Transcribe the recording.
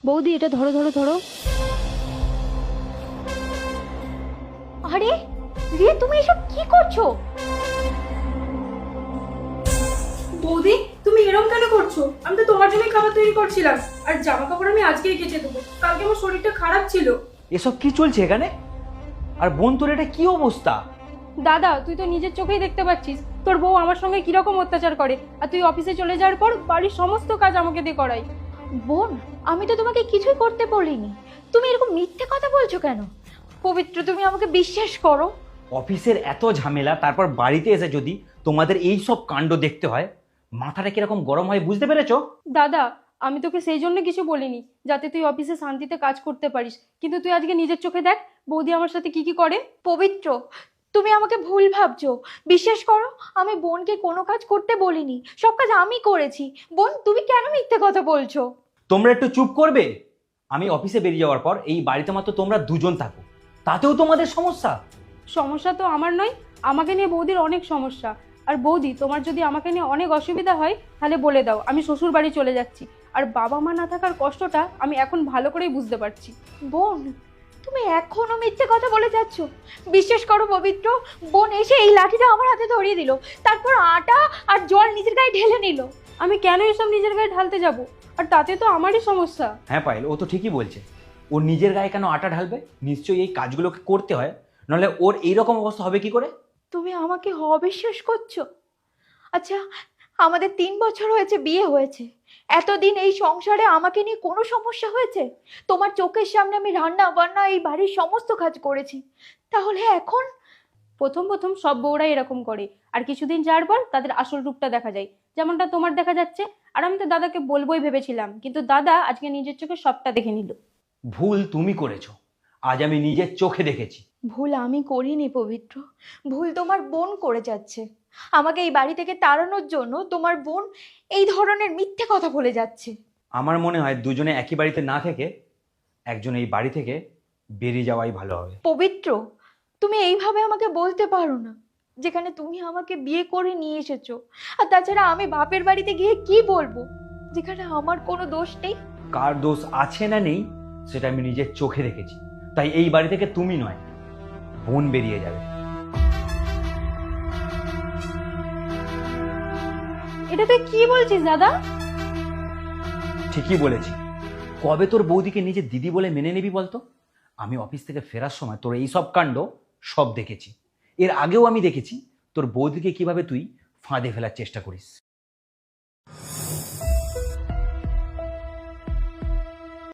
বৌদি এটা ধরো ধরো ধরো। আরে রিয়া, তুমি এসব কি করছো? বৌদি, তুমি এরকম কেন করছো? আমি তো তোমার জন্যই খাবার তৈরি করছিলাম। আর জামা কাপড় আমি আজকেই কেচে দেবো, কালকে আমার শরীরটা খারাপ ছিল। এসব কি চলছে এখানে? আর বোন তোর এটা কি অবস্থা? দাদা, তুই তো নিজের চোখেই দেখতে পাচ্ছিস তোর বউ আমার সঙ্গে কিরকম অত্যাচার করে। আর তুই অফিসে চলে যাওয়ার পর বাড়ির সমস্ত কাজ আমাকে দিয়ে করাই। বোন, আমি তো তোমাকে কিছুই করতে বলিনি। তুমি এরকম মিথ্যে কথা বলছো কেন? পবিত্র, তুমি আমাকে বিশ্বাস করো। অফিসের এত ঝামেলা, তারপর বাড়িতে এসে যদি তোমাদের এই সব কাণ্ড দেখতে হয়, মাথাটা কিরকম গরম হয় বুঝতে পেরেছো? দাদা, আমি তোকে সেই জন্য কিছু বলিনি যাতে তুই অফিসে শান্তিতে কাজ করতে পারিস, কিন্তু তুই আজকে নিজের চোখে দেখ বৌদি আমার সাথে কি কি করে। পবিত্র, তুমি আমাকে ভুল ভাবছো। বিশ্বাস করো, আমি বোনকে কোনো কাজ করতে বলিনি, সব কাজ আমি করেছি। বোন, তুমি কেন মিথ্যে কথা বলছো? তোমরা একটু চুপ করবে? আমি অফিসে বেরিয়ে যাওয়ার পর এই বাড়িতে মাত্র তোমরা দুজন থাকো, তাতেও তোমাদের সমস্যা। সমস্যা তো আমার নয়, আমাকে নিয়ে বৌদির অনেক সমস্যা। আর বৌদি, তোমার যদি আমাকে নিয়ে অনেক অসুবিধা হয় তাহলে বলে দাও, আমি শ্বশুর বাড়ি চলে যাচ্ছি। আর বাবা মা না থাকার কষ্টটা আমি এখন ভালো করেই বুঝতে পারছি। বোন, তুমি এখনো মিথ্যে কথা বলে যাচ্ছ। বিশ্বাস করো পবিত্র, বোন এসে এই লাঠিটা আমার হাতে ধরিয়ে দিল, তারপর আটা আর জল নিজের গায়ে ঢেলে নিল। আমি কেন এসব নিজের গায়ে ঢালতে যাব? আর তাতে তো আমারই সমস্যা। হ্যাঁ পায়েল, ও তো ঠিকই বলছে। ও নিজের গায়ে কেন আটা ঢালবে? নিশ্চয়ই এই কাজগুলোকে করতে হয়, নাহলে ওর এইরকম অবস্থা হবে কি করে? তুমি আমাকে অবিশ্বাস করছো? আচ্ছা, আমাদের 3 বছর হয়েছে বিয়ে হয়েছে। এতদিন এই সংসারে আমাকে নিয়ে কোনো সমস্যা হয়েছে? তোমার চোখের সামনে আমি রান্না বান্না এই বাড়ির সমস্ত কাজ করেছি, তাহলে এখন? প্রথম প্রথম সব বউরাই এরকম করে, আর কিছুদিন যাওয়ার পর তাদের আসল রূপটা দেখা যায়, যেমনটা তোমার দেখা যাচ্ছে। আর আমি তো দাদাকে বলবোই ভেবেছিলাম, কিন্তু দাদা আজকে নিজের চোখে সবটা দেখে নিল। ভুল তুমি করেছো, আজ আমি নিজের চোখে দেখেছি। ভুল আমি করিনি পবিত্র, ভুল তোমার বোন করে যাচ্ছে। আমাকে এই বাড়ি থেকে তাড়ানোর জন্য তোমার বোন এই ধরনের মিথ্যে কথা বলে যাচ্ছে। আমার মনে হয় দুজনে একই বাড়িতে না থেকে একজন এই বাড়ি থেকে বেরিয়ে যাওয়াই ভালো হবে। পবিত্র, তুমি এইভাবে আমাকে বলতে পারো না, যেখানে তুমি আমাকে বিয়ে করে নিয়ে এসেছো। আর তাছাড়া আমি বাপের বাড়িতে গিয়ে কি বলবো, যেখানে আমার কোনো দোষ নেই? কার দোষ আছে না নেই সেটা আমি নিজের চোখে দেখেছি, তাই এই বাড়ি থেকে তুমি নয়, বোন বেরিয়ে যাবে। এটা তুই কি বলছিস দাদা? ঠিকই বলেছি। কবে তোর বৌদিকে নিজের দিদি বলে মেনে নিবি বলতো? আমি অফিস থেকে ফেরার সময় তোর এই সব কাণ্ড সব দেখেছি। এর আগেও আমি দেখেছি তোর বৌদিকে কিভাবে তুই ফাঁদে ফেলার চেষ্টা করিস।